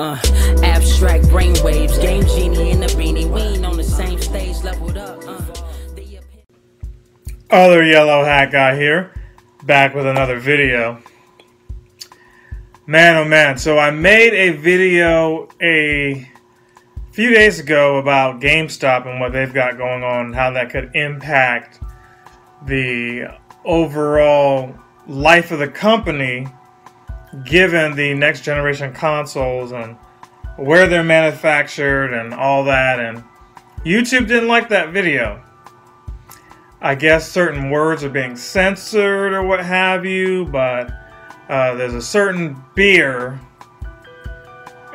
Abstract brainwaves, game genie in the beanie. We ain't on the same stage, leveled up. Other yellow hat guy here, back with another video. Man, oh man, so I made a video a few days ago about GameStop and what they've got going on and how that could impact the overall life of the company given the next generation consoles and where they're manufactured and all that. And YouTube didn't like that video. I guess certain words are being censored or what have you, but there's a certain beer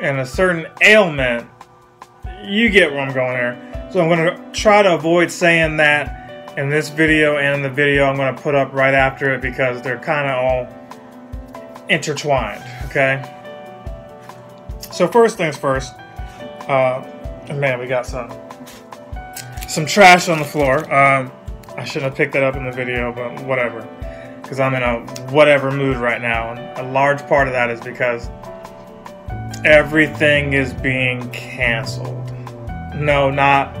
and a certain ailment. You get where I'm going here. So I'm going to try to avoid saying that in this video and in the video I'm going to put up right after it because they're kind of all intertwined, okay? So first things first, man, we got some trash on the floor. I shouldn't have picked that up in the video, but whatever, because I'm in a whatever mood right now, and a large part of that is because everything is being canceled. No, not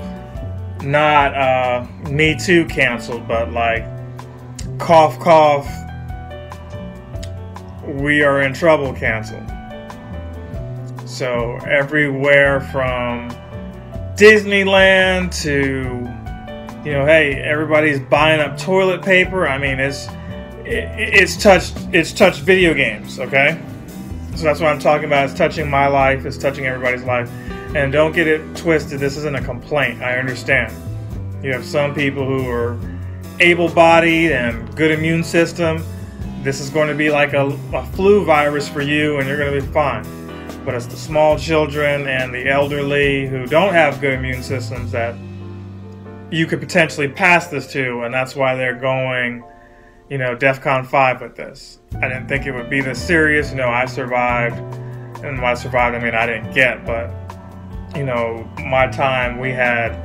Me Too canceled, but like cough cough, we are in trouble canceled. So everywhere from Disneyland to, you know, hey, everybody's buying up toilet paper. I mean, it's touched video games, okay? So that's what I'm talking about. It's touching my life. It's touching everybody's life. And don't get it twisted. This isn't a complaint. I understand. You have some people who are able-bodied and good immune system. This is going to be like a flu virus for you, and you're going to be fine. But it's the small children and the elderly who don't have good immune systems that you could potentially pass this to, and that's why they're going, you know, DEFCON 5 with this. I didn't think it would be this serious. You know, I survived, and when I survived, I mean, I didn't get, but, you know, my time, we had,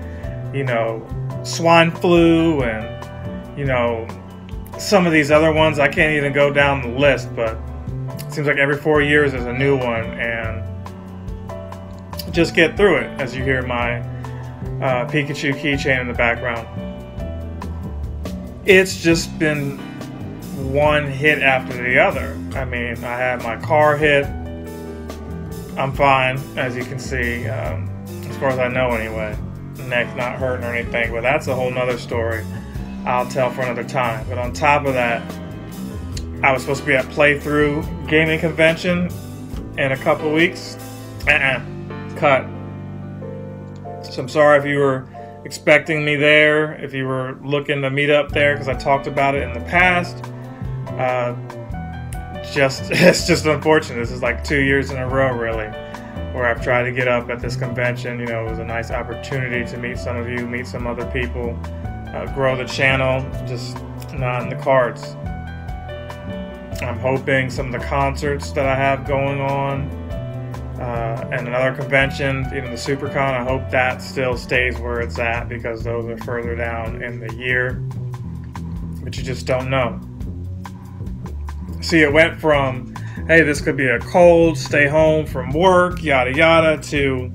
you know, swine flu and, you know, some of these other ones. I can't even go down the list, but it seems like every 4 years there's a new one, and just get through it as you hear my Pikachu keychain in the background. It's just been one hit after the other. I mean, I had my car hit. I'm fine, as you can see, as far as I know anyway. Neck's not hurting or anything, but that's a whole nother story I'll tell for another time. But on top of that, I was supposed to be at Playthrough Gaming Convention in a couple weeks. Cut. So I'm sorry if you were expecting me there, if you were looking to meet up there, because I talked about it in the past. It's just unfortunate. This is like 2 years in a row, really, where I've tried to get up at this convention. You know, it was a nice opportunity to meet some of you, meet some other people, grow the channel, just not in the cards. I'm hoping some of the concerts that I have going on, and another convention, you know, the SuperCon, I hope that still stays where it's at because those are further down in the year. But you just don't know. See, it went from, hey, this could be a cold, stay home from work, yada yada, to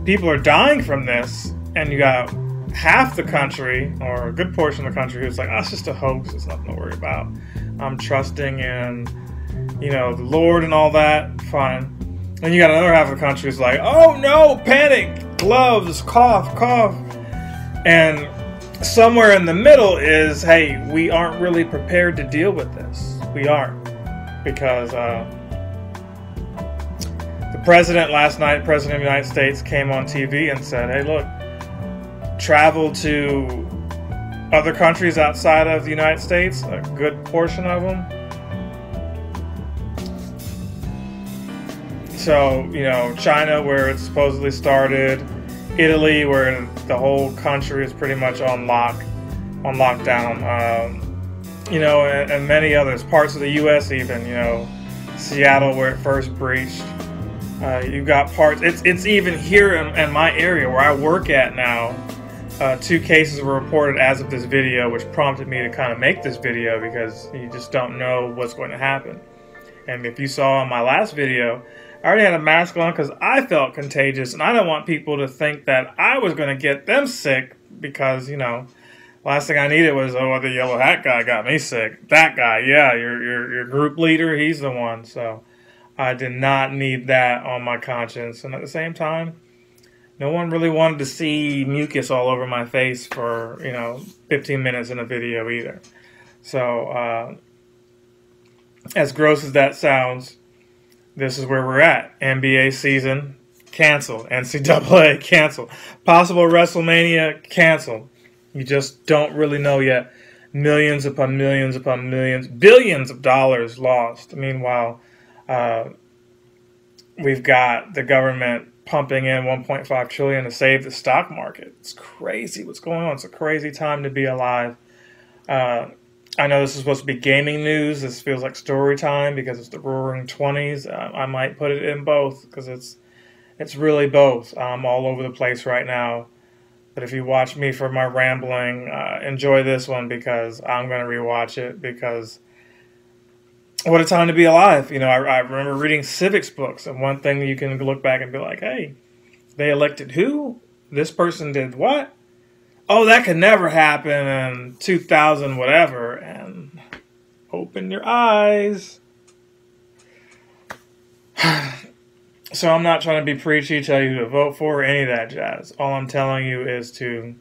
people are dying from this, and you got half the country, or a good portion of the country, who's like, oh, it's just a hoax, it's nothing to worry about. I'm trusting in, you know, the Lord and all that, fine. And you got another half of the country who's like, oh no, panic, gloves, cough, cough. And somewhere in the middle is, hey, we aren't really prepared to deal with this. We aren't. Because the president last night, President of the United States, came on TV and said, hey, look, travel to other countries outside of the United States, a good portion of them. So, you know, China, where it supposedly started, Italy, where the whole country is pretty much on lockdown, you know, and many others, parts of the U.S. even, you know, Seattle, where it first breached. You've got parts, it's even here in my area where I work at now. 2 cases were reported as of this video, which prompted me to kind of make this video because you just don't know what's going to happen. And if you saw in my last video, I already had a mask on because I felt contagious, and I don't want people to think that I was going to get them sick because, you know, last thing I needed was, oh, the yellow hat guy got me sick. That guy, yeah, your group leader, he's the one. So I did not need that on my conscience. And at the same time, no one really wanted to see mucus all over my face for, 15 minutes in a video either. So as gross as that sounds, this is where we're at. NBA season canceled. NCAA canceled. Possible WrestleMania canceled. You just don't really know yet. Millions upon millions upon millions, billions of dollars lost. Meanwhile, we've got the government pumping in $1.5 trillion to save the stock market. It's crazy what's going on. It's a crazy time to be alive. I know this is supposed to be gaming news. This feels like story time because it's the roaring 20s. I might put it in both because it's really both. I'm all over the place right now. But if you watch me for my rambling, enjoy this one because I'm going to rewatch it because what a time to be alive. I remember reading civics books, and one thing you can look back and be like, hey, they elected who? This person did what? Oh, that could never happen in 2000 whatever. And open your eyes. So I'm not trying to be preachy, tell you who to vote for, or any of that jazz. All I'm telling you is to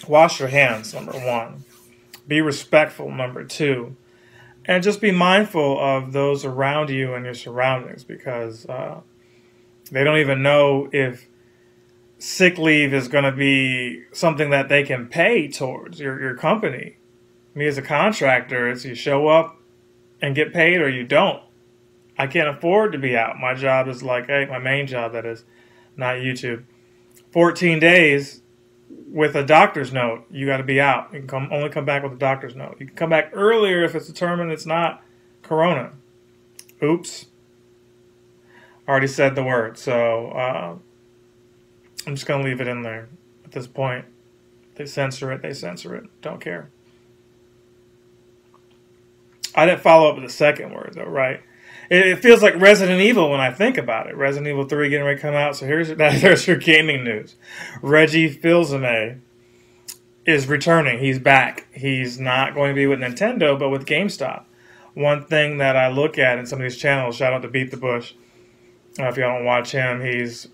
wash your hands, number one. Be respectful, number two. And just be mindful of those around you and your surroundings because they don't even know if sick leave is going to be something that they can pay towards your company. Me as a contractor, it's you show up and get paid or you don't. I can't afford to be out. My job is like, hey, my main job, that is, not YouTube. 14 days with a doctor's note, you got to be out. You can only come back with a doctor's note. You can come back earlier if it's determined it's not corona. Oops. Already said the word, so I'm just going to leave it in there at this point. They censor it, they censor it. Don't care. I didn't follow up with the second word, though, right? It feels like Resident Evil when I think about it. Resident Evil 3 getting ready to come out, so there's your gaming news. Reggie Fils-Aimé is returning. He's back. He's not going to be with Nintendo, but with GameStop. One thing that I look at in some of these channels, shout out to Beat the Bush. If y'all don't watch him, he's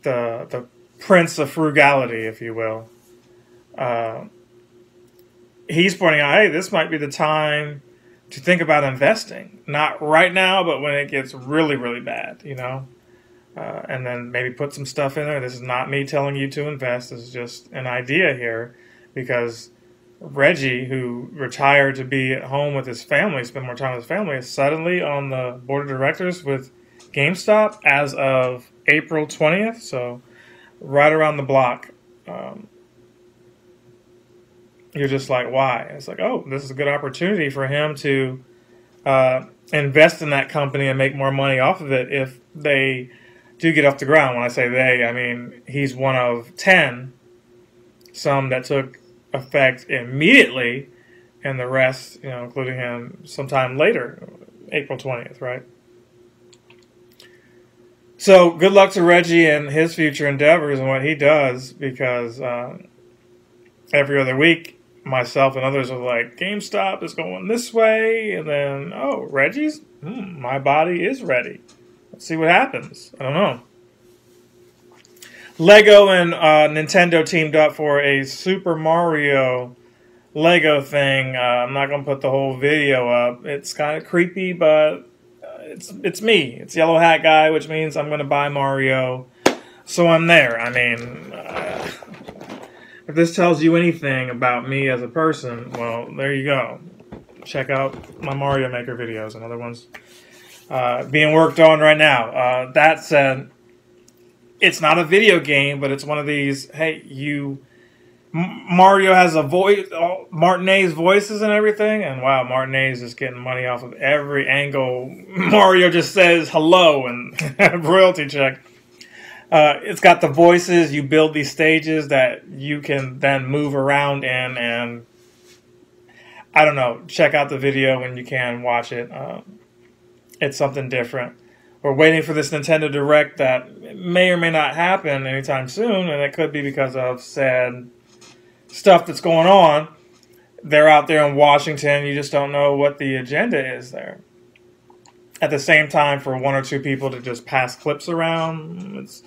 the prince of frugality, if you will. He's pointing out, hey, this might be the time to think about investing. Not right now, but when it gets really, really bad, and then maybe put some stuff in there. This is not me telling you to invest. This is just an idea here because Reggie, who retired to be at home with his family, spend more time with his family, is suddenly on the board of directors with GameStop as of April 20th. So right around the block. You're just like, why? It's like, oh, this is a good opportunity for him to invest in that company and make more money off of it if they do get off the ground. When I say they, I mean he's one of 10, some that took effect immediately, and the rest, including him, sometime later, April 20th, right? So good luck to Reggie and his future endeavors and what he does because every other week, myself and others are like, GameStop is going this way, and then, oh, Reggie's? My body is ready. Let's see what happens. I don't know. Lego and Nintendo teamed up for a Super Mario Lego thing. I'm not going to put the whole video up. It's kind of creepy, but it's me. It's Yellow Hat Guy, which means I'm going to buy Mario. So I'm there. I mean, if this tells you anything about me as a person, well, there you go. Check out my Mario Maker videos and other ones being worked on right now. That said, it's not a video game, but it's one of these, hey, Mario has a voice, Martinet's voices and everything, and wow, Martinet's just getting money off of every angle. Mario just says hello and royalty check. It's got the voices. You build these stages that you can then move around in, and I don't know. Check out the video when you can. Watch it. It's something different. we're waiting for this Nintendo Direct that may or may not happen anytime soon, and it could be because of said stuff that's going on. They're out there in Washington. You just don't know what the agenda is there. At the same time, for one or two people to just pass clips around, it's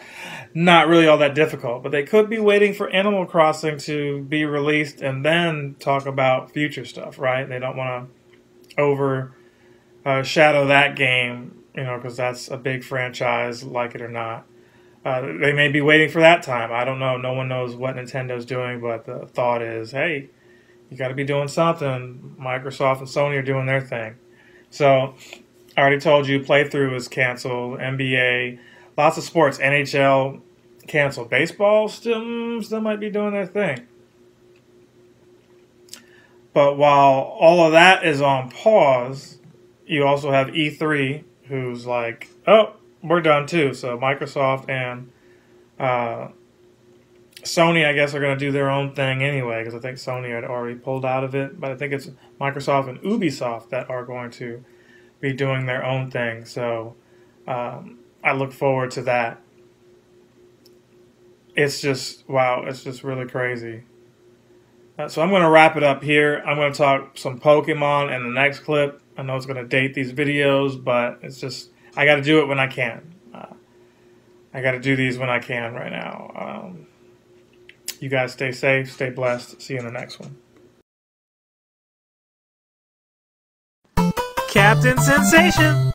not really all that difficult. But they could be waiting for Animal Crossing to be released and then talk about future stuff, right? They don't want to overshadow that game, you know, because that's a big franchise, like it or not. They may be waiting for that time. I don't know. No one knows what Nintendo's doing, but the thought is, hey, you got to be doing something. Microsoft and Sony are doing their thing. So I already told you, playthrough is canceled. NBA, lots of sports. NHL canceled. Baseball still might be doing their thing. But while all of that is on pause, you also have E3, who's like, oh, we're done too. So Microsoft and Sony, I guess, are going to do their own thing anyway, because I think Sony had already pulled out of it. But I think it's Microsoft and Ubisoft that are going to be doing their own thing. So I look forward to that. It's just, wow, it's just really crazy. So I'm going to wrap it up here. I'm going to talk some Pokemon in the next clip. I know it's going to date these videos, but it's just, I got to do it when I can. I got to do these when I can right now. You guys stay safe, stay blessed. See you in the next one. Captain Sensation.